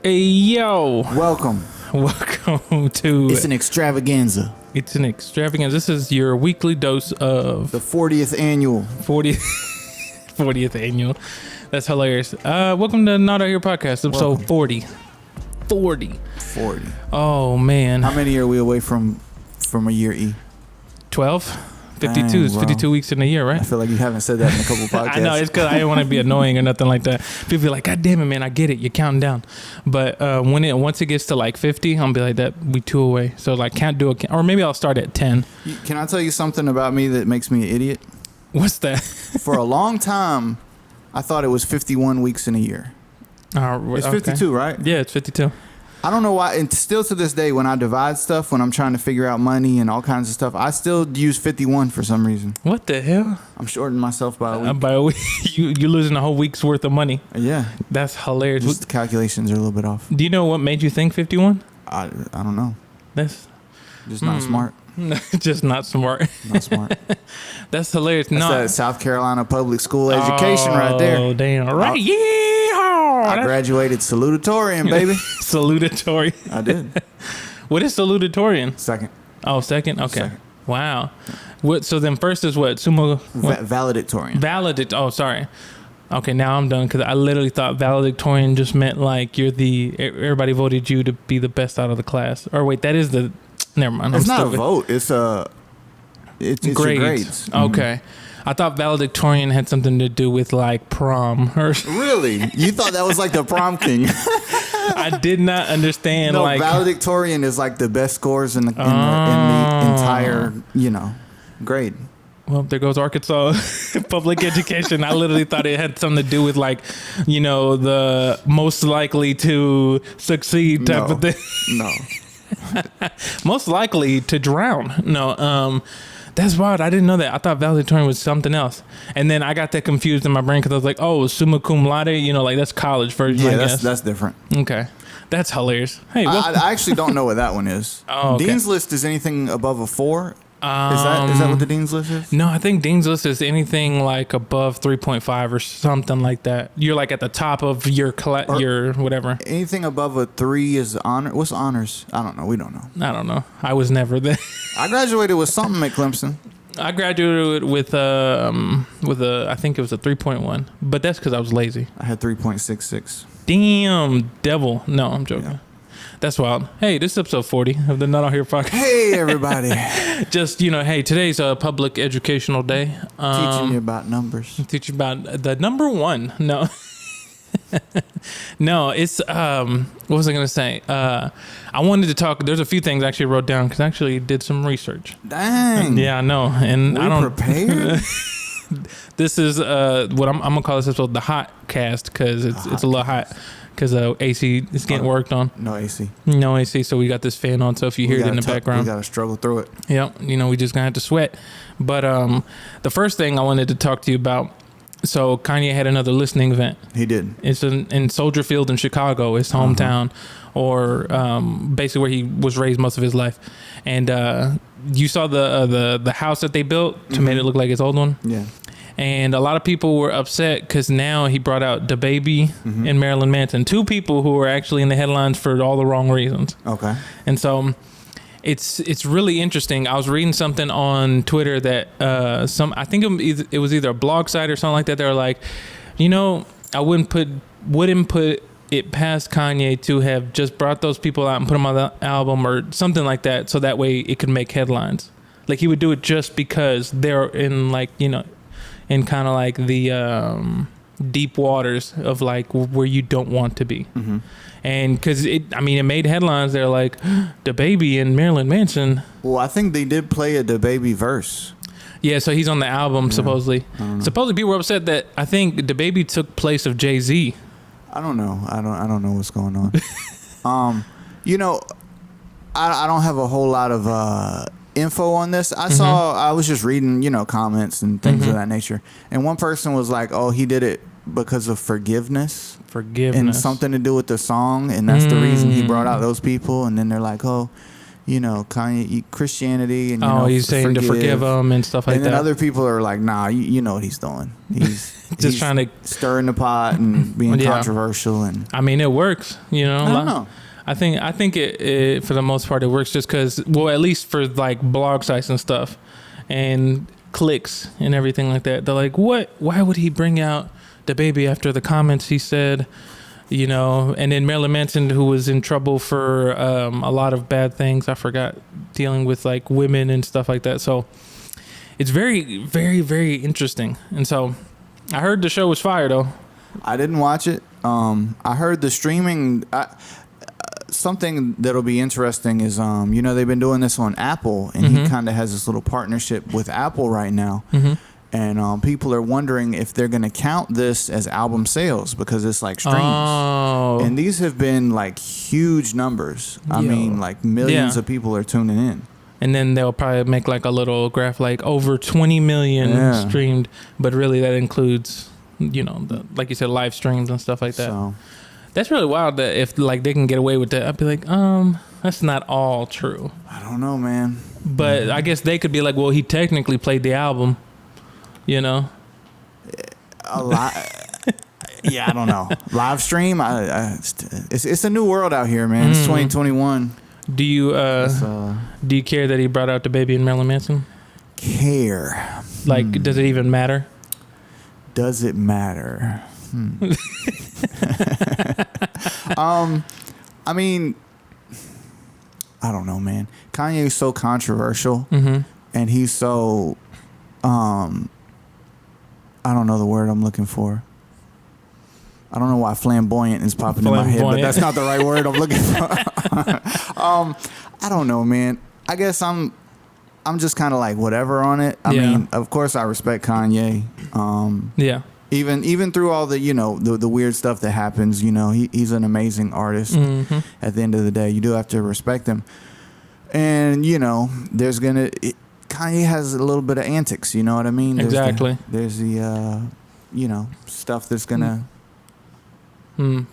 Hey, yo. Welcome. Welcome to... It's an extravaganza. It's an extravaganza. This is your weekly dose of... The 40th annual. 40th annual. That's hilarious. Welcome to Not Out Here Podcast, episode 40. 40. Oh, man. How many are we away from a year, E? 12? 52. Dang, It's 52 weeks in a year, right? I feel like you haven't said that in a couple podcasts. I know, it's because I didn't want to be annoying or nothing like that. People be like, God damn it, man, I get it. You're counting down. But once it gets to like 50, I'll be like, that we 2 away. So like can't do it. Or maybe I'll start at 10. Can I tell you something about me that makes me an idiot? What's that? For a long time, I thought it was 51 weeks in a year. It's 52, right? Yeah, it's 52. I don't know why, and still to this day, when I divide stuff, when I'm trying to figure out money and all kinds of stuff, I still use 51 for some reason. What the hell? I'm shorting myself by a week. By a week, you're losing a whole week's worth of money. Yeah. That's hilarious. Just the calculations are a little bit off. Do you know what made you think 51? I don't know. That's just not smart. Just not smart. Not smart. That's hilarious. That's that South Carolina public school education right there. Oh, damn. Right. I graduated salutatorian, baby. Salutatorian. I did. What is salutatorian? Second. Oh, second? Okay. Second. Wow. What? So then first is what? Sumo? What? Valedictorian. Oh, sorry. Okay, now I'm done because I literally thought valedictorian just meant like everybody voted you to be the best out of the class. Or wait, that is the... Never mind. It's not a vote. It's grades. Your grades. Okay. I thought valedictorian had something to do with like prom. Really? You thought that was like the prom king? I did not understand. No, valedictorian is like the best scores in the entire, grade. Well, there goes Arkansas public education. I literally thought it had something to do with like, the most likely to succeed type of thing. No. Most likely to drown. No, that's wild. I didn't know that. I thought valedictorian was something else. And then I got that confused in my brain because I was like, oh, summa cum laude, like that's college version, I guess. That's different. Okay. That's hilarious. Hey, I actually don't know what that one is. Oh, okay. Dean's List is anything above a 4? Is that what the Dean's List is? No, I think Dean's List is anything like above 3.5 or something like that. You're like at the top of your whatever. Anything above a 3 is honor. What's honors? I don't know. We don't know. I don't know. I was never there. I graduated with something at Clemson. I graduated with I think it was a 3.1, but that's because I was lazy. I had 3.66. Damn, devil. No, I'm joking. Yeah. That's wild. Hey, this is episode 40 of the Not Out Here Podcast. Hey, everybody. Just, hey, today's a public educational day. Teaching you about numbers. Teach you about the number one. No. No, it's, what was I going to say? I wanted to talk, there's a few things I actually wrote down because I actually did some research. Dang. Yeah, I know. And I don't. Prepared? This is what I'm going to call this episode the hot cast because it's a little hot. Because AC is getting worked on. No AC. No AC, so we got this fan on. So if you hear it in the background. We got to struggle through it. Yep. We just going to have to sweat. But the first thing I wanted to talk to you about, so Kanye had another listening event. He did. It's in Soldier Field in Chicago, his hometown, or basically where he was raised most of his life. And you saw the house that they built to make it look like his old one? Yeah. And a lot of people were upset because now he brought out DaBaby and Marilyn Manson, 2 people who were actually in the headlines for all the wrong reasons. Okay. And so it's really interesting. I was reading something on Twitter that I think it was either a blog site or something like that. They were like, I wouldn't put it past Kanye to have just brought those people out and put them on the album or something like that, so that way it could make headlines. Like he would do it just because they're in in kind of like the deep waters of like where you don't want to be. Mm-hmm. And because it made headlines. They're like, DaBaby and Marilyn Manson. Well, I think they did play a DaBaby verse. Yeah, so he's on the album, supposedly. Supposedly people were upset that I think DaBaby took place of Jay-Z. I don't know. I don't know what's going on. I don't have a whole lot of info on this. I was just reading, comments and things of that nature. And one person was like, oh, he did it because of forgiveness. And something to do with the song. And that's the reason he brought out those people. And then they're like, oh, Kanye, Christianity. And, he's saying to forgive him and stuff like that. And then other people are like, nah, you know what he's doing. Just trying to stir in the pot and being controversial. And I mean, it works. You know, I don't know. I think it for the most part it works just because, well, at least for like blog sites and stuff and clicks and everything like that. They're like, what? Why would he bring out the baby after the comments he said? You know, and then Marilyn Manson, who was in trouble for a lot of bad things. I forgot, dealing with like women and stuff like that. So it's very, very, very interesting. And so I heard the show was fire though. I didn't watch it. I heard the streaming. Something that'll be interesting is, you know, they've been doing this on Apple, and he kind of has this little partnership with Apple right now. And people are wondering if they're going to count this as album sales because it's like streams. Oh. And these have been like huge numbers. I mean, like millions of people are tuning in. And then they'll probably make like a little graph like over 20 million streamed. But really that includes, you know, the, like you said, live streams and stuff like that. So that's really wild that if like they can get away with that. I'd be like, that's not all true. I don't know, man. But I guess they could be like, well, he technically played the album. You know, a lot. Yeah, I don't know. Live stream. It's a new world out here, man. It's 2021. Do you care that he brought out the baby in Marilyn Manson? Care. Like, does it even matter? Does it matter? I mean, I don't know, man. Kanye is so controversial, and he's so I don't know the word I'm looking for. I don't know why flamboyant is popping in my head, but that's not the right word I'm looking for. I don't know, man. I guess I'm just kind of like whatever on it. I mean, of course I respect Kanye. Even through all the, you know, the weird stuff that happens, you know, he's an amazing artist. At the end of the day, you do have to respect him. And, you know, Kanye has a little bit of antics, you know what I mean? There's the you know, stuff that's gonna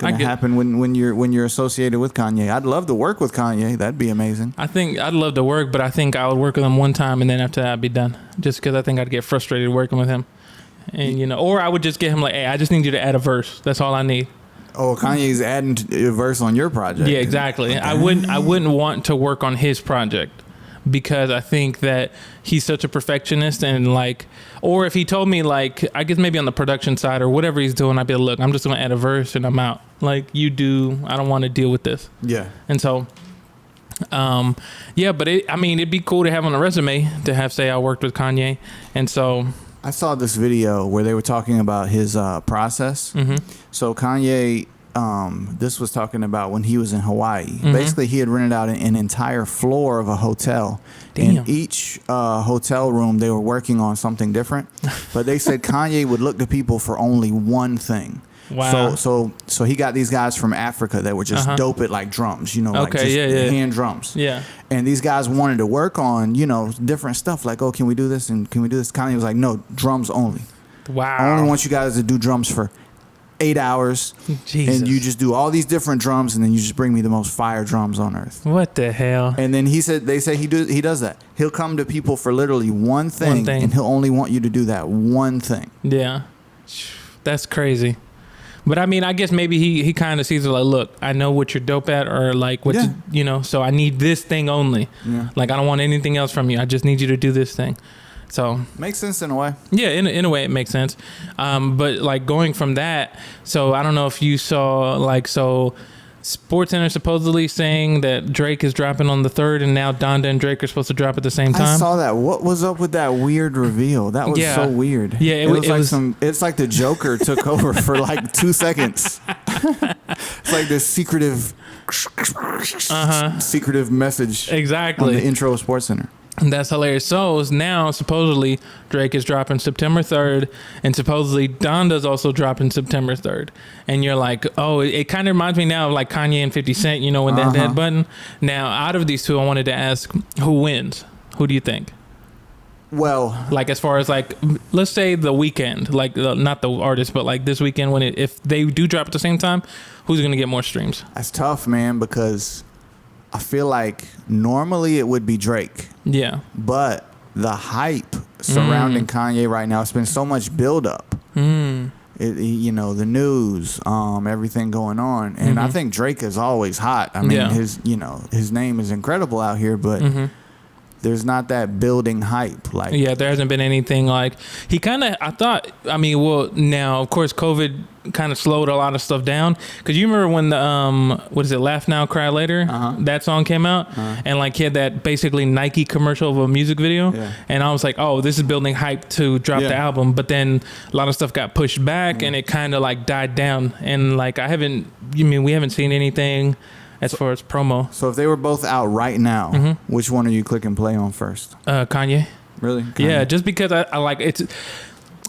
happen when you're associated with Kanye. I'd love to work with Kanye. That'd be amazing. I think I'd love to work, but I think I would work with him one time and then after that I'd be done. Just because I think I'd get frustrated working with him. And you know, or I would just get him like, hey, I just need you to add a verse. That's all I need. Oh, Kanye's adding a verse on your project. Yeah, exactly. Okay. I wouldn't want to work on his project. Because I think that he's such a perfectionist and like, or if he told me like, I guess maybe on the production side or whatever he's doing, I'd be like, look, I'm just going to add a verse and I'm out. Like you do, I don't want to deal with this. Yeah. And so, but it'd be cool to have on a resume to have say I worked with Kanye. And so I saw this video where they were talking about his process. So Kanye, this was talking about when he was in Hawaii. Basically, he had rented out an entire floor of a hotel. Damn. And each hotel room, they were working on something different. But they said Kanye would look to people for only one thing. Wow. So he got these guys from Africa that were just dope at like drums, you know, like just hand drums. Yeah. And these guys wanted to work on, you know, different stuff like, oh, can we do this? And can we do this? Kanye was like, no, drums only. Wow. I only want you guys to do drums for 8 hours. Jesus. And you just do all these different drums and then you just bring me the most fire drums on earth. What the hell? And then they say he does that. He'll come to people for literally one thing and he'll only want you to do that one thing. Yeah. That's crazy. But I mean, I guess maybe he kind of sees it like, look, I know what you're dope at or like what you know, so I need this thing only. Yeah. Like I don't want anything else from you. I just need you to do this thing. So makes sense in a way. Yeah, in a way it makes sense. But like going from that, so I don't know if you saw like SportsCenter supposedly saying that Drake is dropping on the 3rd, and now Donda and Drake are supposed to drop at the same time. I saw that. What was up with that weird reveal? That was so weird. Yeah, it was like it's like the Joker took over for like 2 seconds. It's like this secretive message. Exactly. On the intro of SportsCenter. That's hilarious. So now supposedly Drake is dropping September 3rd, and supposedly Donda's also dropping September 3rd. And you're like, oh, it kind of reminds me now of like Kanye and 50 Cent, you know, with that button. Now, out of these two, I wanted to ask who wins. Who do you think? Well, like as far as like, let's say the weekend, like not the artist, but like this weekend when if they do drop at the same time, who's going to get more streams? That's tough, man, because I feel like normally it would be Drake. Yeah. But the hype surrounding Kanye right now, it's been so much buildup the news, everything going on. And I think Drake is always hot. I mean, his name is incredible out here, but there's not that building hype. Like, yeah, there hasn't been anything like he kind of. Now of course COVID kind of slowed a lot of stuff down, because you remember when the what is it, Laugh Now Cry Later, that song came out, and like he had that basically Nike commercial of a music video, and I was like, oh, this is building hype to drop the album. But then a lot of stuff got pushed back, and it kind of like died down, and like we haven't seen anything as far as promo. So if they were both out right now, which one are you clicking play on first? Kanye. Really? Kanye? Yeah, just because I like it's.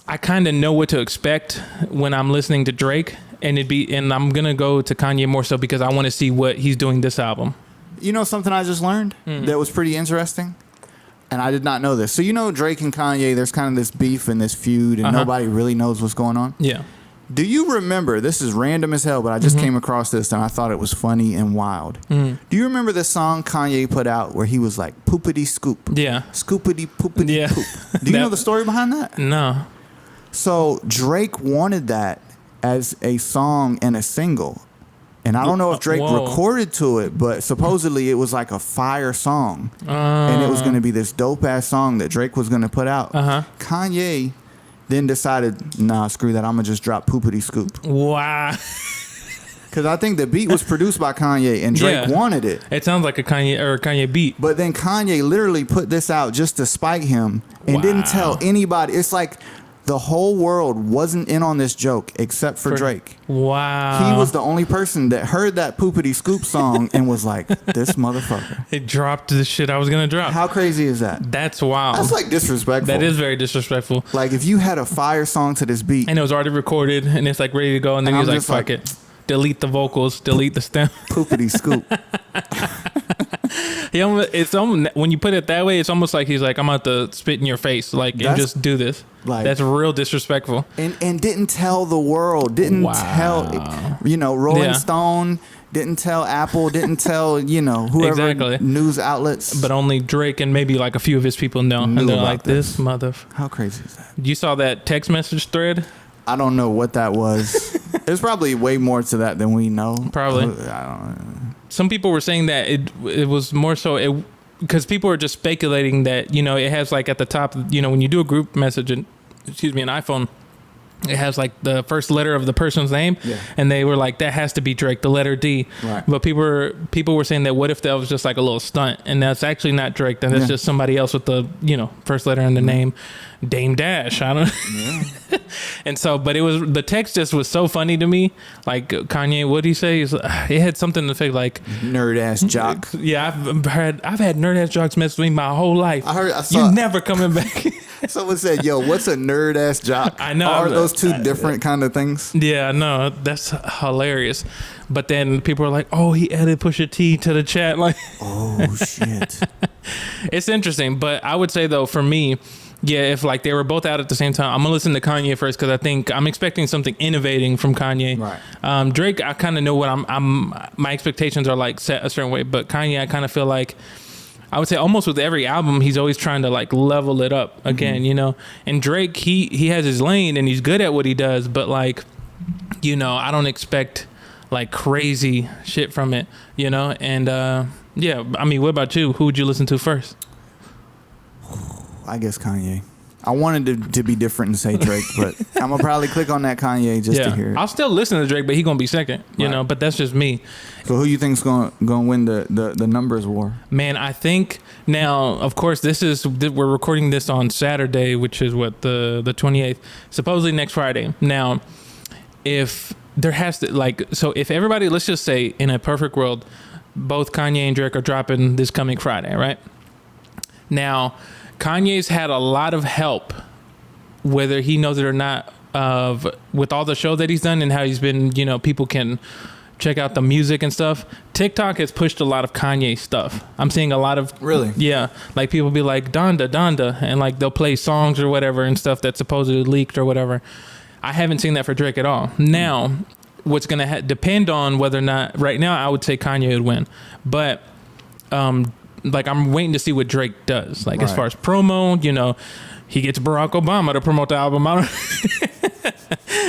I kind of know what to expect when I'm listening to Drake, and I'm gonna go to Kanye more so because I want to see what he's doing this album. You know something I just learned that was pretty interesting, and I did not know this. So Drake and Kanye, there's kind of this beef and this feud, and nobody really knows what's going on. Yeah. Do you remember, this is random as hell, but I just came across this and I thought it was funny and wild. Do you remember the song Kanye put out where he was like, poopity scoop? Yeah. Scoopity poopity poop. Do you know the story behind that? No. So Drake wanted that as a song and a single. And I don't know if Drake recorded to it, but supposedly it was like a fire song. And it was going to be this dope ass song that Drake was going to put out. Kanye then decided, nah, screw that. I'm going to just drop Poopity Scoop. Wow. Because I think the beat was produced by Kanye and Drake wanted it. It sounds like a Kanye beat. But then Kanye literally put this out just to spite him and didn't tell anybody. It's like the whole world wasn't in on this joke except for Drake. Wow. He was the only person that heard that Poopity Scoop song and was like, this motherfucker. It dropped the shit I was going to drop. How crazy is that? That's wild. That's like disrespectful. That is very disrespectful. Like if you had a fire song to this beat. And it was already recorded and it's like ready to go. And then he was like, fuck it. Delete the vocals. Delete the stem. Poopity Scoop. When you put it that way, it's almost like he's like, I'm about to spit in your face, like, and just do this. Like, that's real disrespectful. And didn't tell the world, didn't tell, Rolling Stone, didn't tell Apple, didn't tell, whoever news outlets. But only Drake and maybe like a few of his people know. And they're like, this mother. How crazy is that? You saw that text message thread? I don't know what that was. There's probably way more to that than we know. Probably. I don't know. Some people were saying that it was more so because people are just speculating that, it has like at the top, when you do a group message and an iPhone, it has like the first letter of the person's name, and they were like, that has to be Drake, the letter D. Right. But people were saying that what if that was just like a little stunt, and that's actually not Drake, then it's just somebody else with the first letter in the name, Dame Dash. I don't know. And so, but it was, the text just was so funny to me. Like Kanye, what did he say? It had something to say like nerd ass jock. Yeah, I've had nerd ass jocks mess with me my whole life. I saw you never coming back. Someone said, yo, what's a nerd ass jock? I know. Are those two different kind of things? Yeah, no, that's hilarious. But then people are like, oh, he added Pusha T to the chat. Like, oh, shit. It's interesting. But I would say, though, for me, if like they were both out at the same time, I'm gonna listen to Kanye first because I think I'm expecting something innovating from Kanye. Right. Drake, I kind of know what my expectations are like set a certain way, but Kanye, I kind of feel like I would say almost with every album, he's always trying to like level it up again, And Drake, he has his lane and he's good at what he does, but like, I don't expect like crazy shit from it, And what about you? Who would you listen to first? I guess Kanye. I wanted to be different and say Drake, but I'm gonna probably click on that Kanye just to hear it. I'll still listen to Drake, but he's gonna be second, but that's just me. So who you think's gonna win the numbers war? Man, I think now, of course, we're recording this on Saturday, which is what, the 28th, supposedly next Friday. Now, if there has to if everybody, let's just say in a perfect world, both Kanye and Drake are dropping this coming Friday, right? Now, Kanye's had a lot of help, whether he knows it or not, with all the show that he's done and how he's been, people can check out the music and stuff. TikTok has pushed a lot of Kanye stuff. I'm seeing a lot of... Really? Yeah. Like people be like, Donda, and like they'll play songs or whatever and stuff that's supposedly leaked or whatever. I haven't seen that for Drake at all. Now, what's going to depend on whether or not... Right now, I would say Kanye would win. But... I'm waiting to see what Drake does. Like, as far as promo, he gets Barack Obama to promote the album.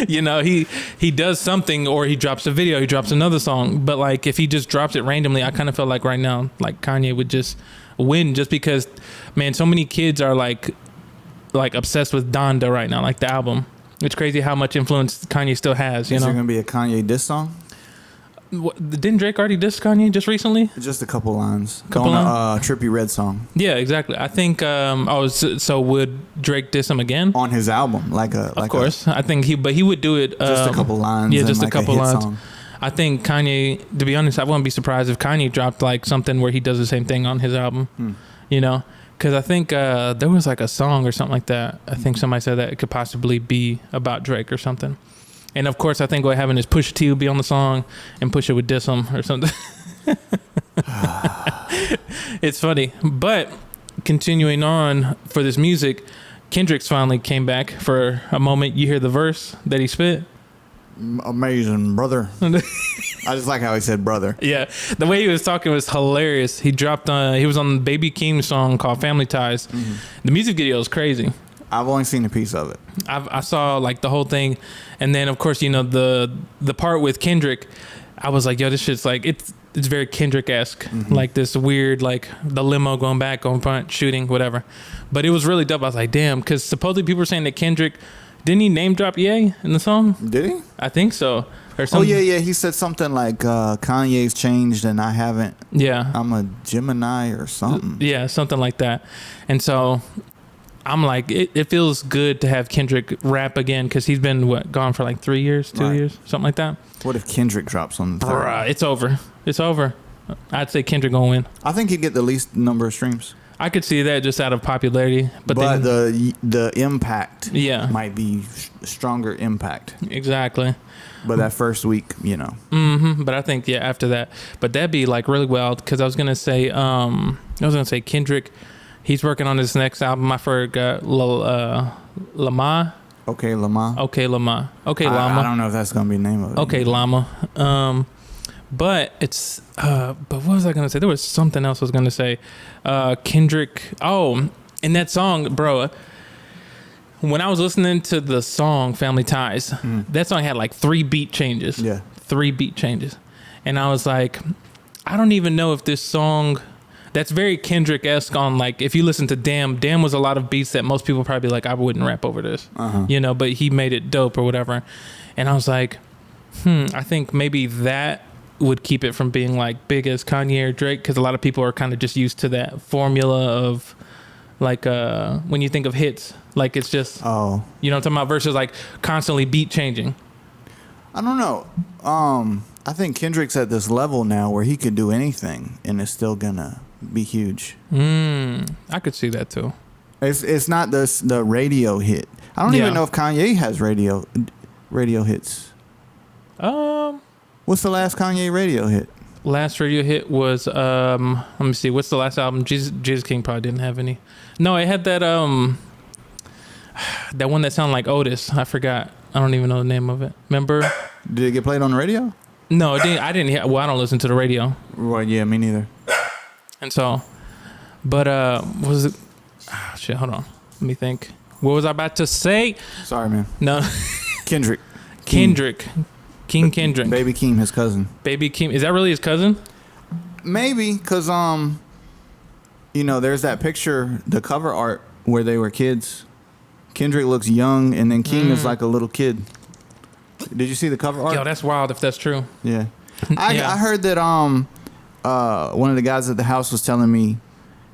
You know, he does something, or he drops a video, he drops another song. But like, if he just drops it randomly, I kind of feel like right now, like Kanye would just win, just because, man, so many kids are like obsessed with Donda right now, like the album. It's crazy how much influence Kanye still has. You know, is there gonna be a Kanye diss song? Didn't Drake already diss Kanye just recently? Just a couple lines. Couple lines? Trippie Redd song. Yeah, exactly. I think. So would Drake diss him again on his album? Of course, I think he would do it. Just a couple lines. Yeah, just like a couple lines. Song. I think Kanye. To be honest, I wouldn't be surprised if Kanye dropped like something where he does the same thing on his album. You know, because I think there was like a song or something like that. I think somebody said that it could possibly be about Drake or something. And of course, I think what happened is Pusha T would be on the song, and Pusha would diss him or something. It's funny, but continuing on for this music, Kendrick's finally came back for a moment. You hear the verse that he spit. Amazing, brother. I just like how he said brother. Yeah, the way he was talking was hilarious. He dropped. He was on the Baby Keem song called "Family Ties." Mm-hmm. The music video is crazy. I've only seen a piece of it. I saw like the whole thing, and then of course, you know, the part with Kendrick, I was like, yo, this shit's like it's very Kendrick-esque, like this weird, like the limo going back, going front, shooting, whatever. But it was really dope. I was like, damn, because supposedly people were saying that Kendrick, didn't he name drop Ye in the song? Did he? I think so. Or something. Oh yeah, he said something like Kanye's changed and I haven't. Yeah, I'm a Gemini or something. Yeah, something like that. And so I'm like, it feels good to have Kendrick rap again, because he's been gone for like 3 years, 2 years, something like that. What if Kendrick drops on the third? Bruh, it's over. It's over. I'd say Kendrick gonna win. I think he'd get the least number of streams. I could see that just out of popularity, but then, the impact, might be stronger impact. Exactly. But that first week, you know. But I think after that, but that'd be like really wild, because I was gonna say Kendrick. He's working on his next album. I forgot Lamar. Okay, Lamar. Okay, Lamar. Okay, Llama. I don't know if that's gonna be the name of it. Okay, Llama. But it's but what was I gonna say? There was something else I was gonna say. Kendrick. Oh, in that song, bro. When I was listening to the song "Family Ties," that song had like 3 beat changes. Yeah, 3 beat changes, and I was like, I don't even know if this song. That's very Kendrick-esque on, like, if you listen to Damn was a lot of beats that most people probably like, I wouldn't rap over this, you know, but he made it dope or whatever. And I was like, I think maybe that would keep it from being like big as Kanye or Drake, because a lot of people are kind of just used to that formula of like when you think of hits, like it's just, you know what I'm talking about, versus like constantly beat changing. I don't know. I think Kendrick's at this level now where he could do anything and it's still gonna be huge. I could see that too. It's not the radio hit. I don't even know if Kanye has radio hits. What's the last Kanye radio hit? Last radio hit was let me see. What's the last album? Jesus King probably didn't have any. No, it had that that one that sounded like Otis. I forgot. I don't even know the name of it. Remember? Did it get played on the radio? No, it didn't. I didn't hear. Well, I don't listen to the radio. Well, yeah, me neither. And so, but what was it? Oh, shit, hold on. Let me think. What was I about to say? Sorry, man. No. Kendrick. King Kendrick. Baby Keem, his cousin. Baby Keem. Is that really his cousin? Maybe, because, you know, there's that picture, the cover art, where they were kids. Kendrick looks young, and then Keem is like a little kid. Did you see the cover art? Yo, that's wild if that's true. Yeah. I heard that one of the guys at the house was telling me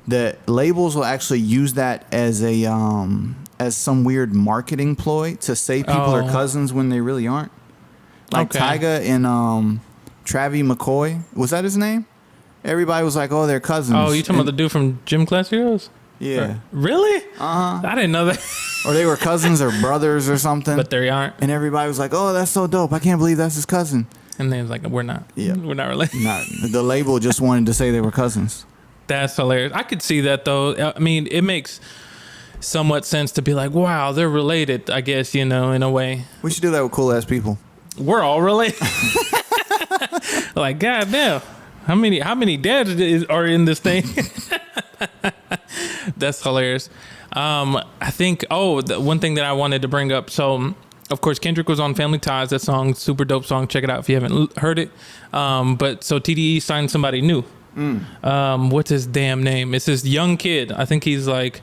that labels will actually use that as a as some weird marketing ploy to say people are cousins when they really aren't. Like Tyga and Travis McCoy. Was that his name? Everybody was like, oh, they're cousins. Oh, you talking about the dude from Gym Class Heroes? Yeah. Really? I didn't know that. Or they were cousins or brothers or something. But they aren't. And everybody was like, oh, that's so dope. I can't believe that's his cousin. And they was like, we're not. Yeah. We're not related. The label just wanted to say they were cousins. That's hilarious. I could see that, though. I mean, it makes somewhat sense to be like, wow, they're related, I guess, you know, in a way. We should do that with cool-ass people. We're all related. Like, goddamn. How many dads are in this thing? That's hilarious. I think, the one thing that I wanted to bring up. So of course, Kendrick was on Family Ties. That song, super dope song. Check it out if you haven't heard it. But so TDE signed somebody new. What's his damn name? It's this young kid. I think he's like,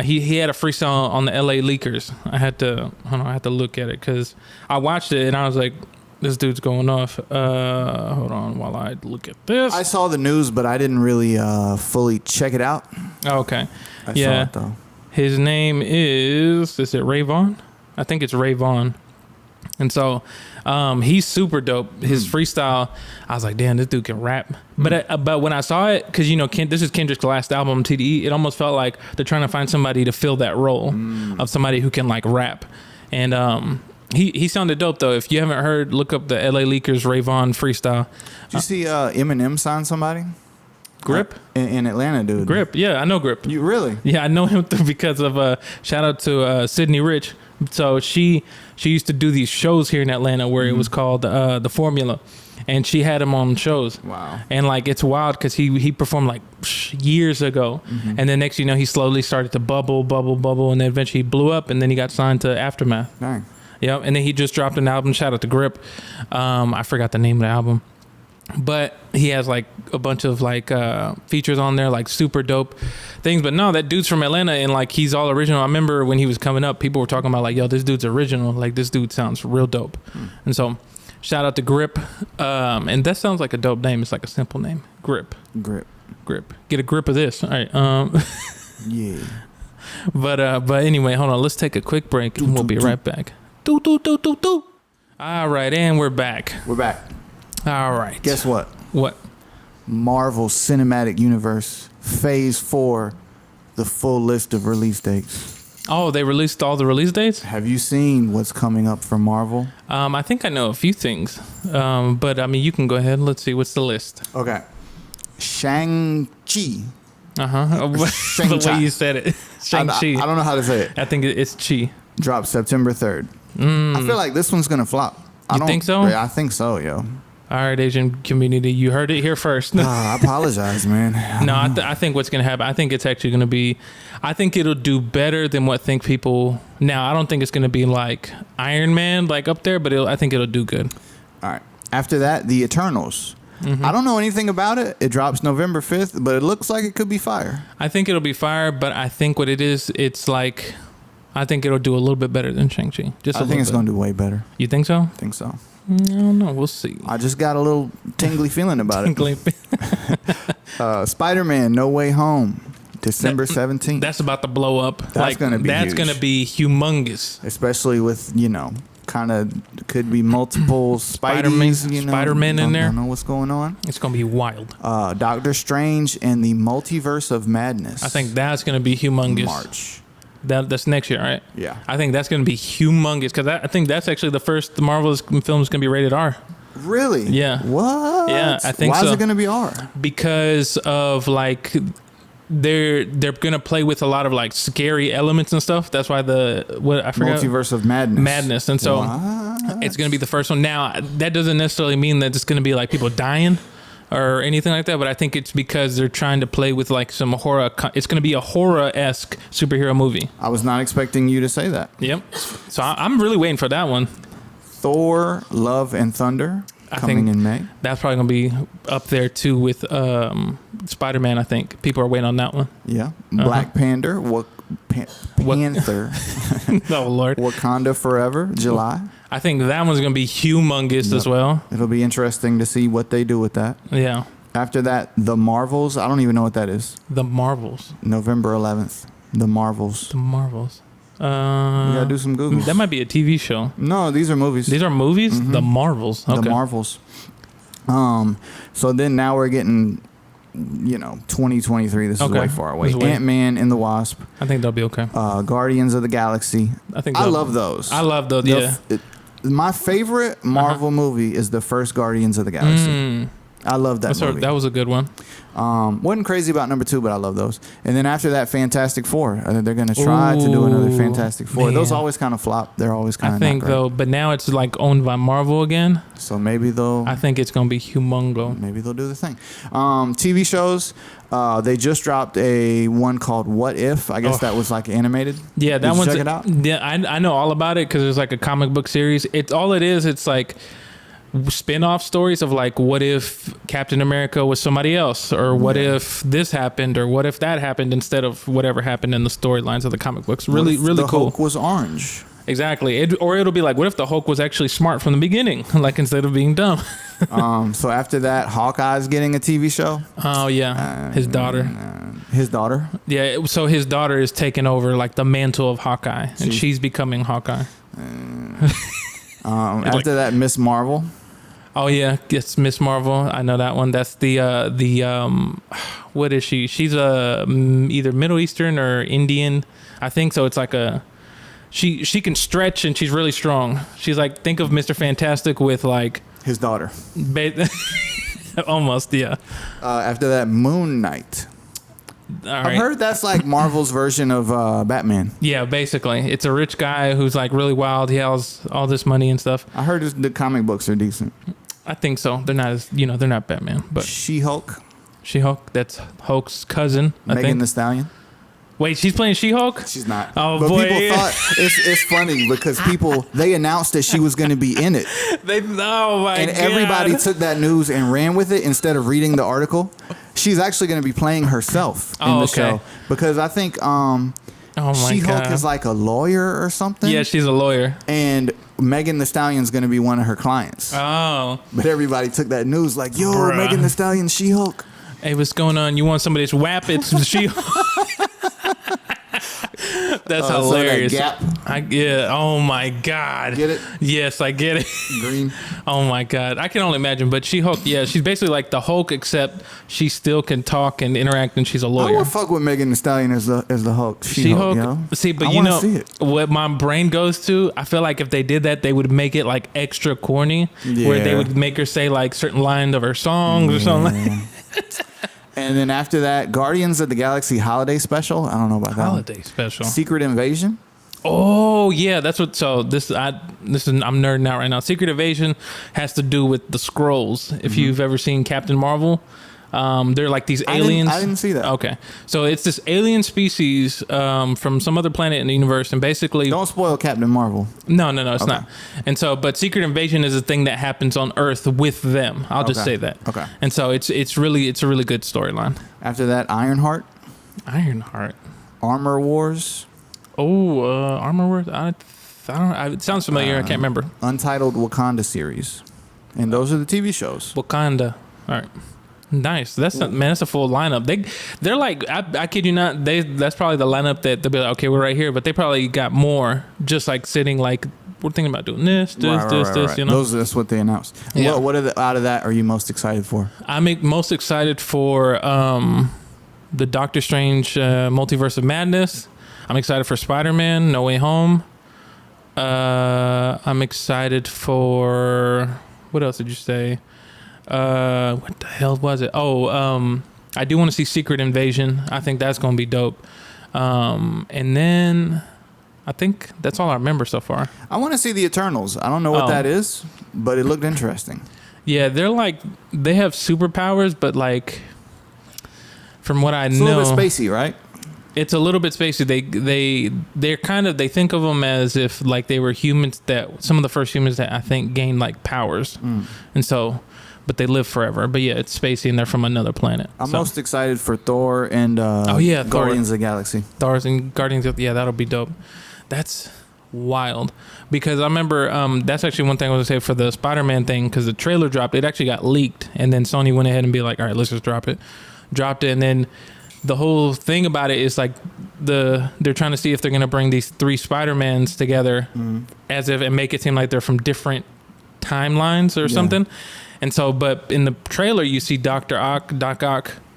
he had a freestyle on the LA Leakers. I had to look at it because I watched it and I was like, this dude's going off. Hold on while I look at this. I saw the news, but I didn't really fully check it out. Oh, okay. I saw it though. His name is it Ray Vaughn? I think it's Ray Vaughn. And so he's super dope. His freestyle, I was like, damn, this dude can rap. But when I saw it, because, you know, this is Kendrick's last album, TDE, it almost felt like they're trying to find somebody to fill that role of somebody who can, like, rap. And he sounded dope, though. If you haven't heard, look up the LA Leakers Ray Vaughn freestyle. Did you see Eminem sign somebody? Grip? In Atlanta, dude. Grip, yeah, I know Grip. You really? Yeah, I know him because of, shout out to Sydney Rich. So she used to do these shows here in Atlanta where it was called The Formula, and she had him on shows. Wow. And like it's wild because he performed like years ago, and then next you know he slowly started to bubble, and then eventually he blew up, and then he got signed to Aftermath. Dang. Yep. And then he just dropped an album. Shout out to Grip. I forgot the name of the album. But he has like a bunch of like features on there, like super dope things. But no, that dude's from Atlanta and like he's all original. I remember when he was coming up, people were talking about like, yo, this dude's original. Like this dude sounds real dope. And so shout out to Grip. And that sounds like a dope name. It's like a simple name. Grip. Get a grip of this. All right. Yeah. But anyway, hold on. Let's take a quick break and we'll be right back. All right. And we're back. All right. Guess what? What? Marvel Cinematic Universe Phase 4, the full list of release dates. Oh, they released all the release dates? Have you seen what's coming up for Marvel? I think I know a few things. But I mean, you can go ahead. Let's see. What's the list? Okay. Shang-Chi. The way you said it. Shang-Chi. I don't know how to say it. I think it's Chi. Drops September 3rd. I feel like this one's going to flop. You think so? Yeah, I think so, yo. All right, Asian community, you heard it here first. I apologize, man. No, I think what's going to happen, I think it's actually going to be, I think it'll do better than what think people, now I don't think it's going to be like Iron Man, like up there, but I think it'll do good. All right. After that, The Eternals. I don't know anything about it. It drops November 5th, but it looks like it could be fire. I think it'll be fire, but I think what it is, it's like, I think it'll do a little bit better than Shang-Chi. I think it's going to do way better. You think so? I think so. I don't know. We'll see. I just got a little tingly feeling about it. Spider-Man No Way Home, December 17th. That's about to blow up. That's going to be huge. Going to be humongous. Especially with, you know, kind of could be multiple Spideys, you know. Spider-Man in there. I don't know what's going on. It's going to be wild. Doctor Strange and the Multiverse of Madness. I think that's going to be humongous. March. That's next year, right? Yeah. I think that's going to be humongous because I think that's actually the first Marvel's film is going to be rated R. Really? Yeah. What? Yeah, I think so. so. Why is it going to be R? Because of like they're going to play with a lot of like scary elements and stuff. That's why I forgot. Multiverse of Madness. And so it's going to be the first one. Now, that doesn't necessarily mean that it's going to be like people dying or anything like that, but I think it's because they're trying to play with like some horror. It's going to be a horror-esque superhero movie. I was not expecting you to say that. Yep. So I'm really waiting for that one. Thor, Love and Thunder coming in May. That's probably going to be up there too with Spider-Man, I think. People are waiting on that one. Yeah. Black Panther. Panther. Oh, Lord. Wakanda Forever, July. I think that one's going to be humongous as well. It'll be interesting to see what they do with that. Yeah. After that, The Marvels. I don't even know what that is. The Marvels. November 11th. The Marvels. The Marvels. You gotta do some Googles. That might be a TV show. No, these are movies. These are movies? The Marvels. Okay. The Marvels. So then now we're getting, 2023. This is way far away. Ant-Man and the Wasp. I think they'll be okay. Guardians of the Galaxy. I love those. Yeah. My favorite Marvel movie is the first Guardians of the Galaxy. I love that movie. That was a good one. Wasn't crazy about number 2, but I love those. And then after that, Fantastic Four. They're going to try to do another Fantastic Four. Man. Those always kind of flop. They're always kind of. I think though, but now it's like owned by Marvel again. So maybe they'll. I think it's going to be humongo. Maybe they'll do the thing. TV shows. They just dropped a one called What If. I guess that was like animated. Yeah, that one's. Check it out. Yeah, I know all about it because there's like a comic book series. It's all it is. It's like spin-off stories of like, what if Captain America was somebody else, or what if this happened, or what if that happened instead of whatever happened in the storylines of the comic books. Really cool. The Hulk was orange. Exactly. Or it'll be like, what if the Hulk was actually smart from the beginning, like instead of being dumb. So after that, Hawkeye's getting a TV show. Oh yeah, his daughter. His daughter. Yeah. So his daughter is taking over like the mantle of Hawkeye, and she's becoming Hawkeye. After that, Miss Marvel. Oh yeah, it's Miss Marvel. I know that one. That's the what is she? She's either Middle Eastern or Indian, I think. So it's like she can stretch and she's really strong. She's like, think of Mr. Fantastic with like his daughter. Almost, yeah. After that, Moon Knight. I've heard that's like Marvel's version of Batman. Yeah, basically. It's a rich guy who's like really wild. He has all this money and stuff. I heard the comic books are decent. I think so. They're not as, they're not Batman, but She-Hulk. She-Hulk, that's Hulk's cousin, I think. Megan Thee Stallion. Wait, she's playing She-Hulk? She's not. Oh, but boy. People thought it's funny because they announced that she was going to be in it. God. Everybody took that news and ran with it instead of reading the article. She's actually going to be playing herself in the show because I think She-Hulk is like a lawyer or something. Yeah, she's a lawyer. And Megan Thee Stallion's going to be one of her clients. Oh. But everybody took that news like, yo, bruh. Megan Thee Stallion, She-Hulk. Hey, what's going on? You want somebody to WAP? It's She-Hulk. That's hilarious. So that gap. Oh my God. Get it? Yes, I get it. Green. Oh my God. I can only imagine. But She-Hulk, yeah, she's basically like the Hulk, except she still can talk and interact, and she's a lawyer. I would fuck with Megan Thee Stallion as the Hulk. She-Hulk. You know? See, but what my brain goes to, I feel like if they did that, they would make it like extra corny, where they would make her say like certain lines of her songs or something. And then after that, Guardians of the Galaxy Holiday Special. I don't know about that. Holiday Special. Secret Invasion. Oh yeah, that's what. So I'm nerding out right now. Secret Invasion has to do with the Skrulls. If you've ever seen Captain Marvel, they're like these aliens. I didn't see that. Okay, so it's this alien species from some other planet in the universe, and basically don't spoil Captain Marvel. No, it's not. And so, but Secret Invasion is a thing that happens on Earth with them. I'll just say that. Okay. And so it's a really good storyline. After that, Ironheart. Armor Wars. Oh, Armor Wars. I don't. It sounds familiar. I can't remember. Untitled Wakanda series, and those are the TV shows. Wakanda. All right. Nice. That's a full lineup. They're like, I kid you not. That's probably the lineup that they'll be like, okay, we're right here, but they probably got more. Just like sitting like, we're thinking about doing this. Right. You know. That's what they announced. Yeah. What out of that are you most excited for? I'm most excited for the Doctor Strange Multiverse of Madness. I'm excited for Spider-Man No Way Home. I'm excited for, what else did you say? What the hell was it? I do want to see Secret Invasion. I think that's going to be dope. And then I think that's all I remember so far. I want to see the Eternals. I don't know what that is, but it looked interesting. Yeah, they have superpowers, but like from what I know, it's a little bit spacey, right? It's a little bit spacey. They think of them as if like they were humans, that some of the first humans that I think gained like powers, and so. But they live forever. But yeah, it's spacey and they're from another planet. I'm most excited for Thor and Guardians of the Galaxy. Thor's and Guardians of that'll be dope. That's wild. Because I remember that's actually one thing I was going to say for the Spider-Man thing, because the trailer dropped. It actually got leaked. And then Sony went ahead and be like, all right, let's just drop it. Dropped it. And then the whole thing about it is like they're trying to see if they're going to bring these 3 Spider-Mans together and make it seem like they're from different timelines or something. And so, but in the trailer, you see Doc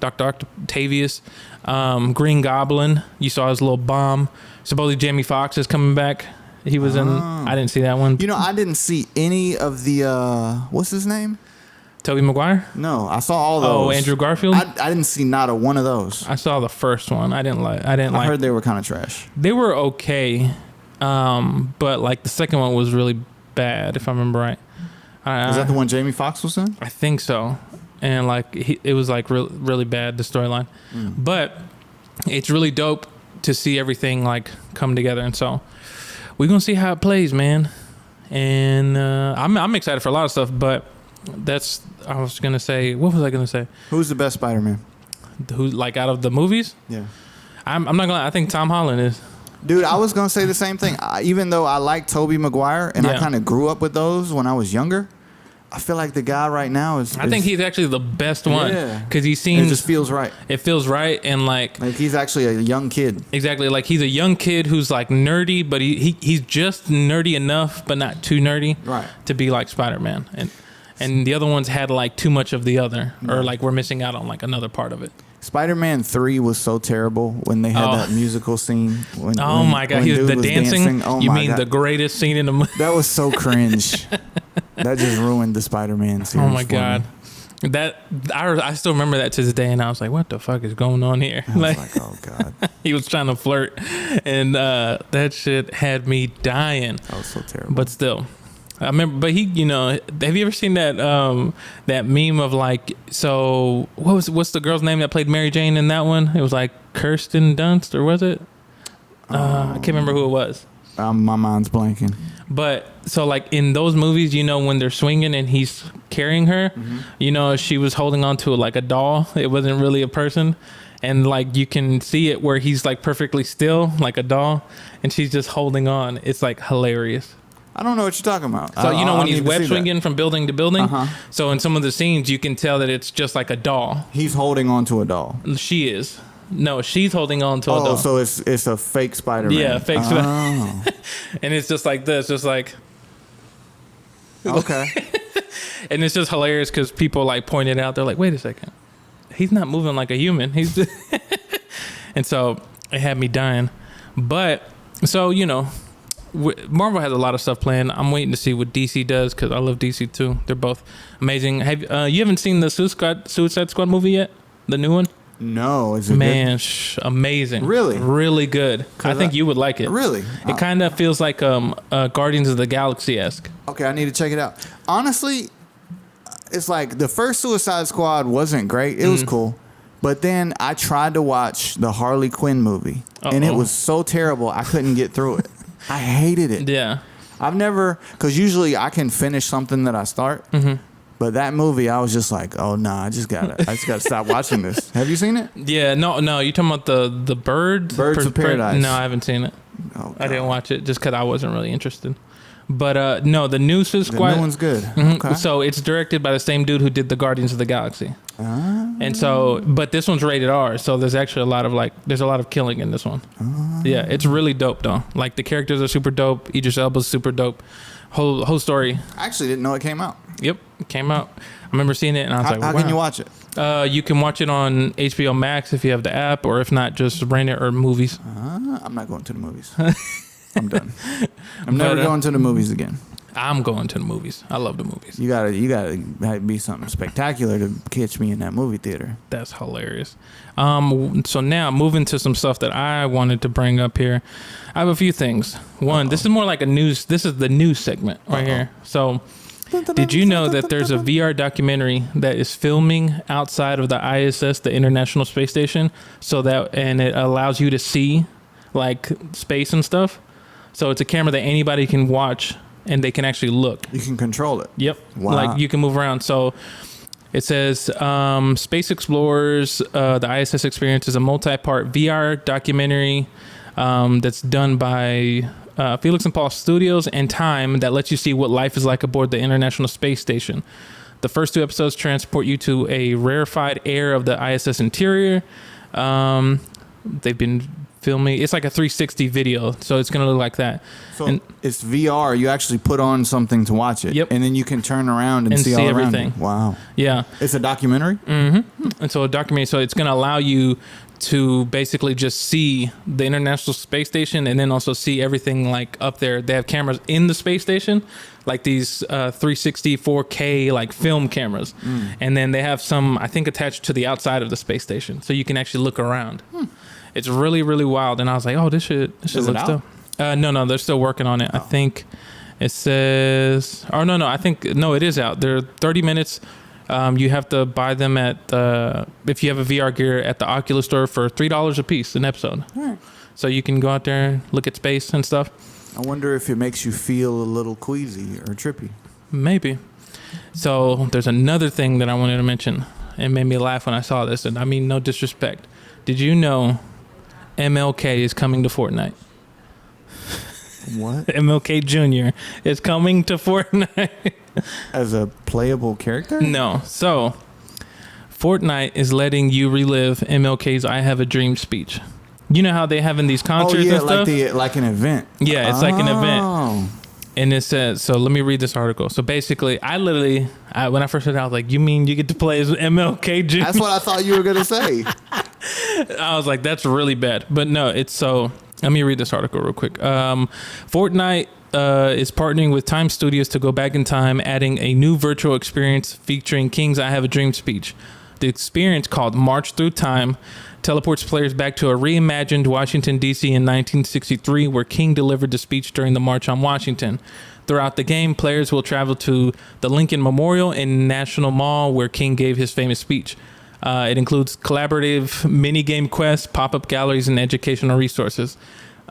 Octavius, Green Goblin. You saw his little bomb. Supposedly Jamie Foxx is coming back. He was in. I didn't see that one. I didn't see any of the. What's his name? Tobey Maguire? No, I saw all those. Oh, Andrew Garfield? I didn't see not a one of those. I saw the first one. I heard they were kind of trash. They were okay, but like the second one was really bad, if I remember right. Is that the one Jamie Foxx was in? I think so. And like it was like really bad, the storyline. But it's really dope to see everything like come together, and so we're gonna see how it plays, man. And I'm excited for a lot of stuff, but I was gonna say, what was I gonna say? Who's the best Spider-Man? Who, like, out of the movies? Yeah, I'm not gonna. I think Tom Holland is. Dude, I was gonna say the same thing. Even though I like Tobey Maguire and I kind of grew up with those when I was younger, I feel like the guy right now is. I think he's actually the best one. Yeah, because he seems. It just feels right. It feels right, and like he's actually a young kid. Exactly, like he's a young kid who's like nerdy, but he's just nerdy enough, but not too nerdy, right, to be like Spider-Man. And the other ones had like too much of the other, or like we're missing out on like another part of it. Spider-Man 3 was so terrible when they had that musical scene. Oh my God, the dancing. Oh you my mean God. the greatest scene in the movie? That was so cringe. That just ruined the Spider-Man series. Oh my God. I still remember that to this day, and I was like, what the fuck is going on here? I was like, oh God. He was trying to flirt, and that shit had me dying. That was so terrible. But still, I remember, but he, have you ever seen that that meme of like, so what's the girl's name that played Mary Jane in that one? It was like Kirsten Dunst, or was it? I can't remember who it was. My mind's blanking. But so like in those movies, when they're swinging and he's carrying her, she was holding on to like a doll. It wasn't really a person. And like you can see it where he's like perfectly still, like a doll, and she's just holding on. It's like hilarious. I don't know what you're talking about. So when he's web swinging from building to building, so in some of the scenes you can tell that it's just like a doll. He's holding on to a doll. She is. No, she's holding on to a doll. Oh, so it's a fake Spider-Man. Yeah, fake Spider-Man. And it's just like this, just like. Okay. And it's just hilarious because people like point it out. They're like, wait a second. He's not moving like a human. He's just and so it had me dying. But so, Marvel has a lot of stuff planned. I'm waiting to see what DC does because I love DC too. They're both amazing. You haven't seen the Suicide Squad movie yet? The new one? No, is it good? Amazing. Really? Really good. I think you would like it. Really? It kind of feels like Guardians of the Galaxy-esque. Okay, I need to check it out. Honestly, it's like the first Suicide Squad wasn't great. It was cool. But then I tried to watch the Harley Quinn movie, and it was so terrible I couldn't get through it. I hated it. Yeah. I've never, because usually I can finish something that I start. Mm-hmm. But that movie, I was just like, oh no, I just gotta stop watching this. Have you seen it? Yeah, no, you talking about the Birds of Paradise? No, I haven't seen it. Oh, I didn't watch it just because I wasn't really interested. But no, the new Suicide Squad. The new one's good. Mm-hmm. Okay. So it's directed by the same dude who did the Guardians of the Galaxy. And so, but this one's rated R, so there's actually a lot of killing in this one. Yeah, it's really dope though. Like the characters are super dope. Idris Elba's super dope. Whole story. I actually didn't know it came out. Yep, it came out. I remember seeing it and I was like, how wow. can you watch it? You can watch it on HBO Max if you have the app, or if not, just rent it or movies. I'm not going to the movies. I'm done. I'm never going to the movies again. I'm going to the movies. I love the movies. You gotta be something spectacular to catch me in that movie theater. That's hilarious. So now moving to some stuff that I wanted to bring up here. I have a few things. One, this is more like this is the news segment right here. So did you know that there's a VR documentary that is filming outside of the ISS, the International Space Station, and it allows you to see like space and stuff. So it's a camera that anybody can watch and they can actually look. You can control it. Yep. Wow. Like you can move around. So it says Space Explorers, the ISS Experience is a multi-part VR documentary that's done by Felix and Paul Studios and Time that lets you see what life is like aboard the International Space Station. The first 2 episodes transport you to a rarefied air of the ISS interior. They've been filming. It's like a 360 video, so it's gonna look like that. So and it's VR. You actually put on something to watch it. Yep. And then you can turn around and see all everything. Around you. Wow. Yeah. It's a documentary? Mm-hmm. And so a documentary, so it's gonna allow you to basically just see the International Space Station and then also see everything like up there. They have cameras in the space station, like these 360 4K like film cameras. And then they have some, I think, attached to the outside of the space station. So you can actually look around. It's really, really wild. And I was like, oh, this shit looks dope. No, they're still working on it. I think it says, it is out. They're 30 minutes. You have to buy them at if you have a VR gear at the Oculus store for $3 a piece an episode. Right. So you can go out there and look at space and stuff. I wonder if it makes you feel a little queasy or trippy. Maybe. So there's another thing that I wanted to mention. It made me laugh when I saw this, and I mean no disrespect. Did you know MLK is coming to Fortnite? What? MLK Jr. is coming to Fortnite. As a playable character? No. So, Fortnite is letting you relive MLK's "I Have a Dream" speech. You know how they have in these concerts and stuff? Like an event. Yeah, it's like an event. And it says, so let me read this article. So basically, when I first heard it, I was like, you mean you get to play as MLK Jr.? That's what I thought you were going to say. I was like, that's really bad. But no, it's so... Let me read this article real quick. Fortnite is partnering with Time Studios to go back in time, adding a new virtual experience featuring King's "I Have a Dream" speech. The experience, called March Through Time, teleports players back to a reimagined Washington, D.C. in 1963, where King delivered the speech during the March on Washington. Throughout the game, players will travel to the Lincoln Memorial and National Mall, where King gave his famous speech. It includes collaborative mini-game quests, pop-up galleries, and educational resources.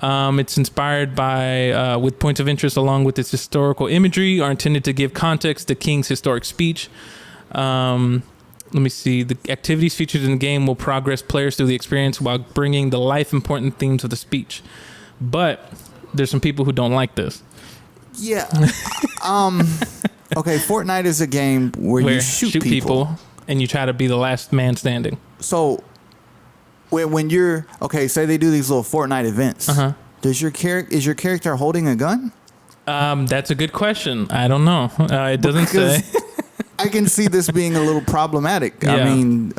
It's inspired by, with points of interest along with its historical imagery, are intended to give context to King's historic speech. Let me see. The activities featured in the game will progress players through the experience while bringing the life-important themes of the speech. But there's some people who don't like this. Yeah. Okay, Fortnite is a game where you shoot people. And you try to be the last man standing. So, when you're say they do these little Fortnite events. Is your character holding a gun? That's a good question. I don't know. It doesn't say. I can see this being a little problematic. Yeah. I mean,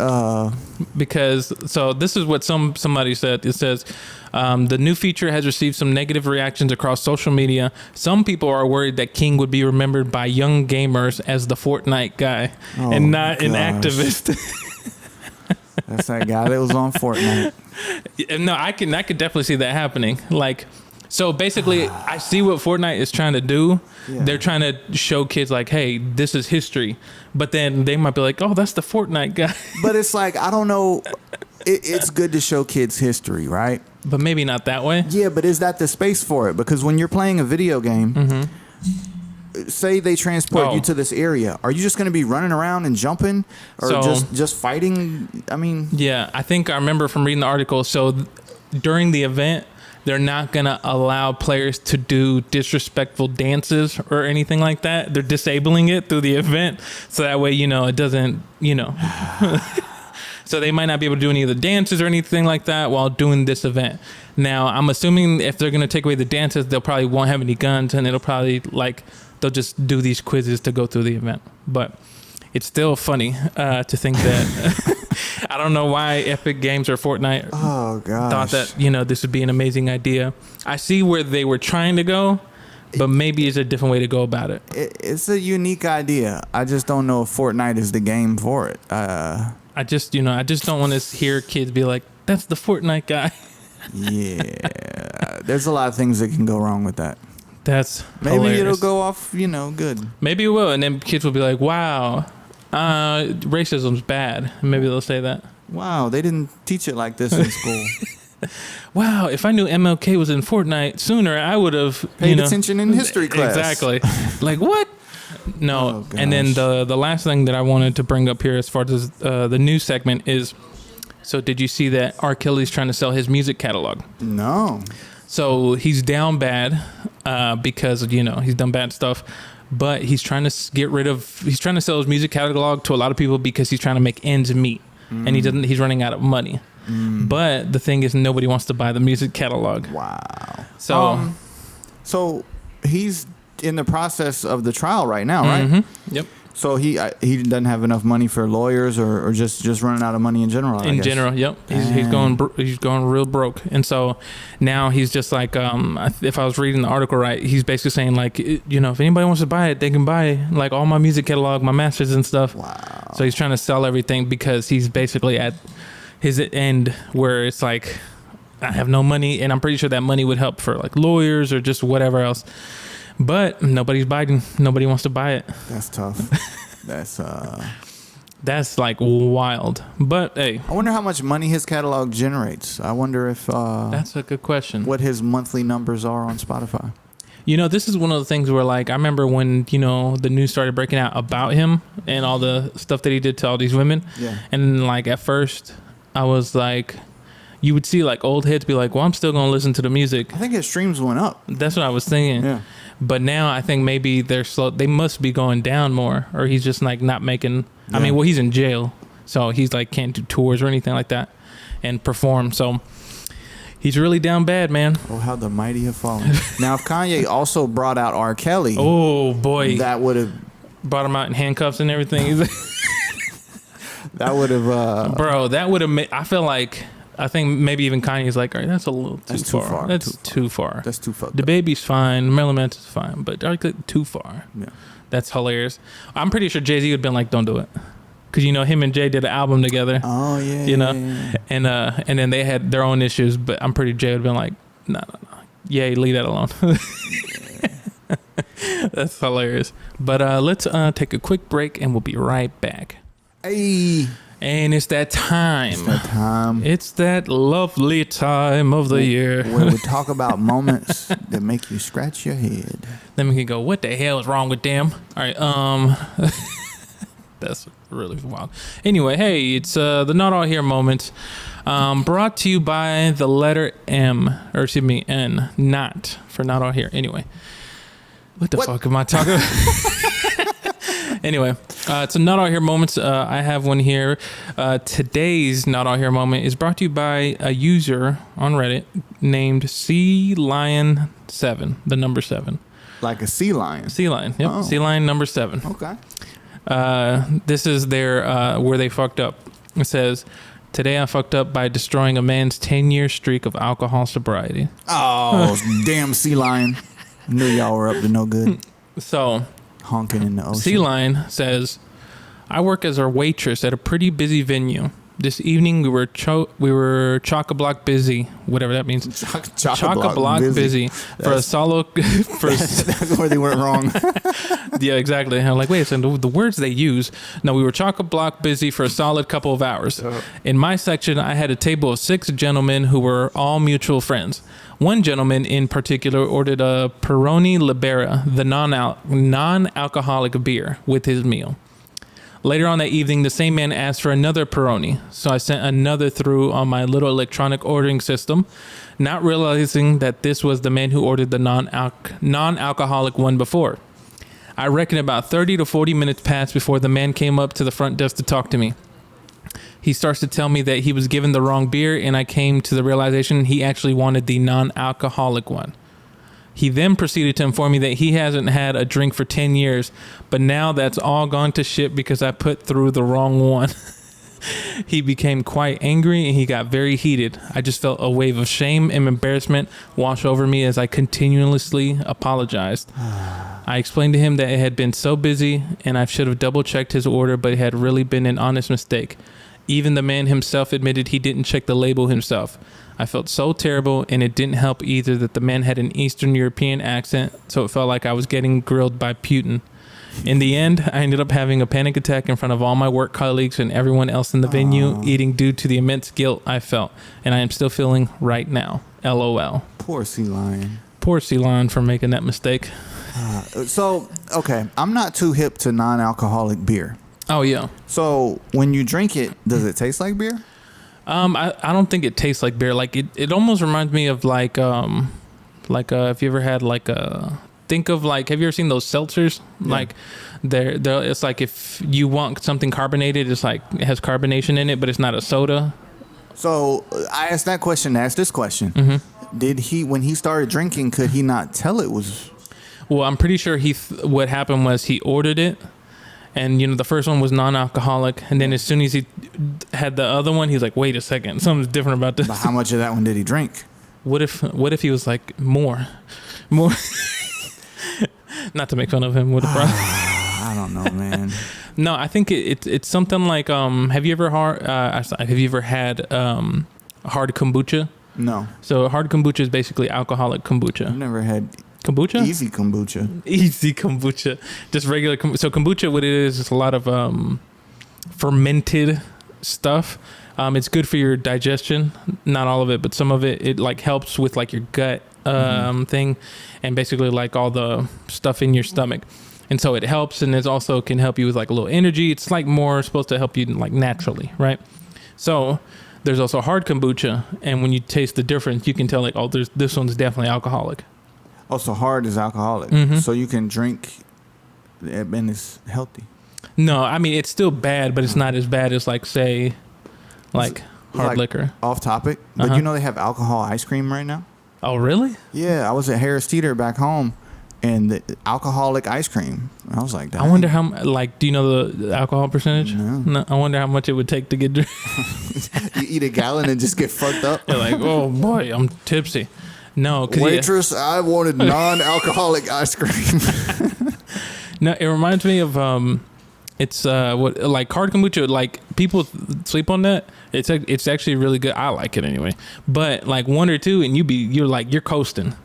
because this is what somebody said. It says the new feature has received some negative reactions across social media. Some people are worried that King would be remembered by young gamers as the Fortnite guy and not an activist. That's that guy that was on Fortnite. No, I could definitely see that happening. Like, so basically, I see what Fortnite is trying to do. Yeah. They're trying to show kids like, hey, this is history. But then they might be like, oh, that's the Fortnite guy. But it's like, I don't know. It's good to show kids history, right? But maybe not that way. Yeah, but is that the space for it? Because when you're playing a video game, say they transport you to this area, are you just going to be running around and jumping or just fighting? I mean... Yeah, I think I remember from reading the article. So during the event, they're not going to allow players to do disrespectful dances or anything like that. They're disabling it through the event. So that way, it doesn't, So they might not be able to do any of the dances or anything like that while doing this event. Now, I'm assuming if they're going to take away the dances, they'll probably won't have any guns, and it'll probably they'll just do these quizzes to go through the event. But it's still funny to think that... I don't know why Epic Games or Fortnite thought that, this would be an amazing idea. I see where they were trying to go, but maybe it's a different way to go about it. It's a unique idea. I just don't know if Fortnite is the game for it. I just don't want to hear kids be like, that's the Fortnite guy. Yeah. There's a lot of things that can go wrong with that. That's maybe hilarious. It'll go off, good. Maybe it will, and then kids will be like, wow. Racism's bad. Maybe they'll say that. Wow, they didn't teach it like this in school. Wow, if I knew MLK was in Fortnite sooner, I would have paid attention in history class. Exactly. Like, what? No. And then the last thing that I wanted to bring up here as far as the news segment is, so did you see that R. Kelly's trying to sell his music catalog? No. So he's down bad because, he's done bad stuff. But he's trying to he's trying to sell his music catalog to a lot of people because he's trying to make ends meet, and he's running out of money. But the thing is, nobody wants to buy the music catalog. Wow. So he's in the process of the trial right now, right? Yep. So he doesn't have enough money for lawyers, or just running out of money in general. In general, yep. He's going real broke, and so now he's just like, if I was reading the article right, he's basically saying like, you know, if anybody wants to buy it, they can buy like all my music catalog, my masters and stuff. Wow. So he's trying to sell everything because he's basically at his end where it's like, I have no money, and I'm pretty sure that money would help for like lawyers or just whatever else. But nobody's biting. Nobody wants to buy it. That's tough. That's like wild. But hey, I wonder how much money his catalog generates. I wonder if that's a good question. What his monthly numbers are on Spotify. You know, this is one of the things where, like, I remember when, you know, the news started breaking out about him and all the stuff that he did to all these women. Yeah. And like at first, I was like, you would see like old hits be like, well, I'm still gonna listen to the music. I think his streams went up. That's what I was thinking. Yeah. But now I think maybe they're slow. They must be going down more, or he's just like not making. Yeah. I mean, well, he's in jail, so he's like can't do tours or anything like that and perform. So he's really down bad, man. Oh, how the mighty have fallen. Now, if Kanye also brought out R. Kelly, oh boy, that would have brought him out in handcuffs and everything. That would have, bro. That would have made. I feel like. I think maybe even Kanye's like, all right, that's a little too far. That's too far. That's too far. The baby's fine. Marilyn Manson's fine, but too far. Yeah. That's hilarious. I'm pretty sure Jay-Z would have been like, don't do it. Because, you know, him and Jay did an album together. Oh, yeah. You know? Yeah. And then they had their own issues, but I'm pretty Jay would have been like, no. Yeah, leave that alone. That's hilarious. But let's take a quick break and we'll be right back. Hey. And it's that time. It's that time. It's that lovely time of the year. Where we talk about moments that make you scratch your head. Then we can go, what the hell is wrong with them? All right, that's really wild. Anyway, hey, it's the Not All Here moments, brought to you by the letter M, or excuse me, N, not for Not All Here. Anyway, what the fuck am I talking about? Anyway, it's a Not All Here moments. I have one here. Today's Not All Here moment is brought to you by a user on Reddit named Sea Lion 7, the number 7. Like a sea lion. Sea Lion, yep. Oh. Sea Lion number 7. Okay. This is their where they fucked up. It says, today I fucked up by destroying a man's 10-year streak of alcohol sobriety. Oh, damn sea lion. Knew y'all were up to no good. So, honking in the ocean. Sea Lion says, I work as a waitress at a pretty busy venue. This evening we were chock-a-block busy, whatever that means. Chock-a-block busy for a solo. That's where they went wrong. Yeah, exactly. I'm like, wait a second, the words they use. No, we were chock-a-block busy for a solid couple of hours. In my section, I had a table of 6 gentlemen who were all mutual friends. One gentleman in particular ordered a Peroni Libera, the non-alcoholic beer, with his meal. Later on that evening, the same man asked for another Peroni, so I sent another through on my little electronic ordering system, not realizing that this was the man who ordered the non-alcoholic one before. I reckon about 30 to 40 minutes passed before the man came up to the front desk to talk to me. He starts to tell me that he was given the wrong beer, and I came to the realization he actually wanted the non-alcoholic one. He then proceeded to inform me that he hasn't had a drink for 10 years, but now that's all gone to shit because I put through the wrong one. He became quite angry and he got very heated. I just felt a wave of shame and embarrassment wash over me as I continuously apologized. I explained to him that it had been so busy and I should have double checked his order, but it had really been an honest mistake. Even the man himself admitted he didn't check the label himself. I felt so terrible, and it didn't help either that the man had an Eastern European accent, so it felt like I was getting grilled by Putin. In the end, I ended up having a panic attack in front of all my work colleagues and everyone else in the venue, eating due to the immense guilt I felt, and I am still feeling right now. LOL. Poor Sea Lion. Poor Sea Lion for making that mistake. Okay, I'm not too hip to non-alcoholic beer. Oh, yeah. So, when you drink it, does it taste like beer? I don't think it tastes like beer. Like it almost reminds me of like if you ever had think of like, have you ever seen those seltzers? Yeah. Like they're it's like if you want something carbonated, it's like it has carbonation in it, but it's not a soda. So I asked that question to ask this question. Did he, when he started drinking, could he not tell it was? Well, I'm pretty sure what happened was he ordered it, and the first one was non-alcoholic, and then as soon as he had the other one, he was like, wait a second, something's different about this. But how much of that one did he drink? What if he was like more not to make fun of him with the problem. I don't know, man. No, I think it's something like have you ever had hard kombucha? No. So hard kombucha is basically alcoholic kombucha. I've never had kombucha. Easy kombucha. Easy kombucha. Just regular so kombucha, what it is a lot of fermented stuff. It's good for your digestion, not all of it, but some of it like helps with like your gut thing, and basically like all the stuff in your stomach. And so it helps, and it also can help you with like a little energy. It's like more supposed to help you like naturally, right? So there's also hard kombucha, and when you taste the difference, you can tell like, oh, this one's definitely alcoholic. Oh, so hard is alcoholic. So you can drink and it's healthy. No, I mean, it's still bad, but it's not as bad as like, say, like hard like liquor. Off topic, but you know they have alcohol ice cream right now? Oh, really? Yeah, I was at Harris Teeter back home, and the alcoholic ice cream. I was like, dang. I wonder how, like, do you know the alcohol percentage? No. I wonder how much it would take to get drunk. You eat a gallon and just get fucked up? You're like, oh boy, I'm tipsy. No, waitress, I wanted non-alcoholic ice cream. No, it reminds me of it's what like hard kombucha. Like people sleep on that. It's actually really good. I like it anyway. But like one or two, and you're coasting.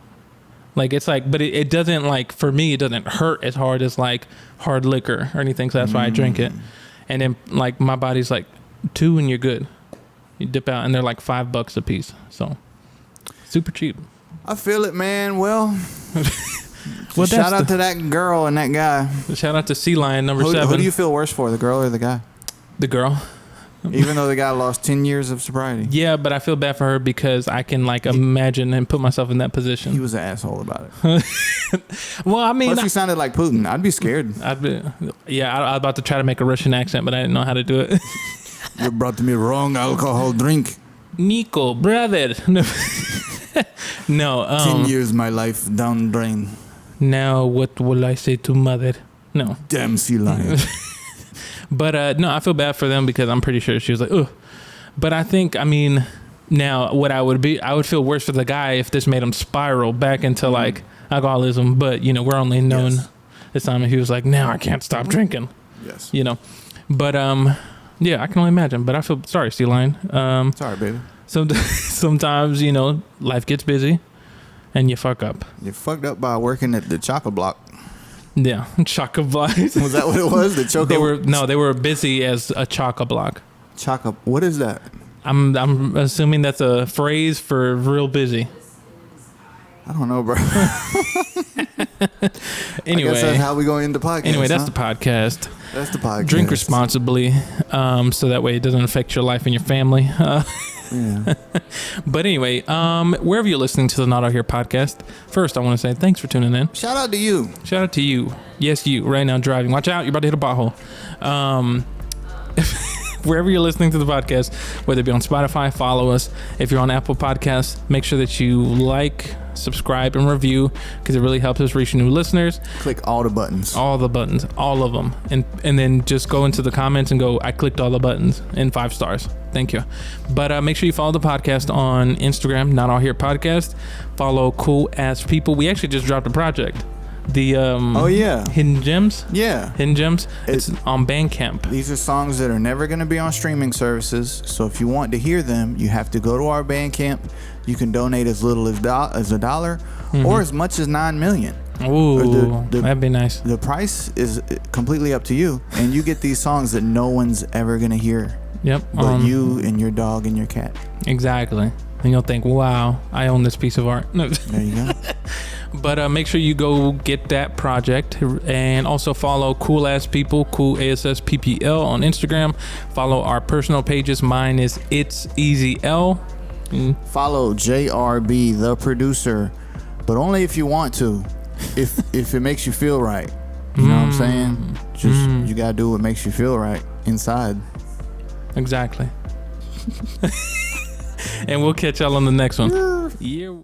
Like it's like, but it doesn't like for me. It doesn't hurt as hard as like hard liquor or anything. So that's why I drink it. And then like my body's like 2 and you're good. You dip out and they're like $5 a piece. So super cheap. I feel it, man. Well, well shout out to that girl and that guy. Shout out to Sea Lion number 7. Who do you feel worse for, the girl or the guy? The girl. Even though the guy lost 10 years of sobriety. Yeah, but I feel bad for her because I can like imagine and put myself in that position. He was an asshole about it. Well, I mean, plus he sounded like Putin. I'd be scared. I was about to try to make a Russian accent, but I didn't know how to do it. You brought me wrong alcohol drink. Nico, brother. No. 10 years my life down drain. Now what will I say to mother? No. Damn Sea Lion. But no, I feel bad for them because I'm pretty sure she was like, ugh. But I think, I mean, now what I would feel worse for the guy if this made him spiral back into like alcoholism. But we're only known this time. He was like, now I can't stop drinking. Yes. But yeah, I can only imagine. But I feel sorry, Sea Lion. Sorry, baby. Sometimes life gets busy, and you fuck up. You fucked up by working at the chocolate block. Yeah, chocolate block. Was that what it was? The chocolate? They were busy as a chocolate block. Chocolate. What is that? I'm assuming that's a phrase for real busy. I don't know, bro. Anyway, I guess that's how we go into podcast. Anyway, that's the podcast. That's the podcast. Drink responsibly, so that way it doesn't affect your life and your family. Yeah. But anyway, wherever you're listening to the Not Out Here podcast, first I want to say thanks for tuning in. Shout out to you. Shout out to you. Yes, you right now driving. Watch out, you're about to hit a pothole. Wherever you're listening to the podcast, whether it be on Spotify, follow us. If you're on Apple Podcasts, make sure that you like, subscribe, and review because it really helps us reach new listeners. Click all the buttons. All the buttons, all of them. And then just go into the comments and go, I clicked all the buttons, and 5 stars. Thank you. But make sure you follow the podcast on Instagram, Not All Here Podcast. Follow Cool Ass People. We actually just dropped a project. The Hidden Gems. Yeah. Hidden Gems. It's on Bandcamp. These are songs that are never going to be on streaming services. So if you want to hear them, you have to go to our Bandcamp. You can donate as little as $1 or as much as $9 million. Ooh, that'd be nice. The price is completely up to you, and you get these songs that no one's ever going to hear. Yep. But you and your dog and your cat. Exactly. And you'll think, wow, I own this piece of art. No. There you go. But make sure you go get that project, and also follow Cool Ass People, Cool ASSPPL on Instagram. Follow our personal pages. Mine is It's Easy L. Follow JRB, the producer, but only if you want to. If it makes you feel right. You know what I'm saying? Just you gotta do what makes you feel right inside. Exactly. And we'll catch y'all on the next one. Yeah.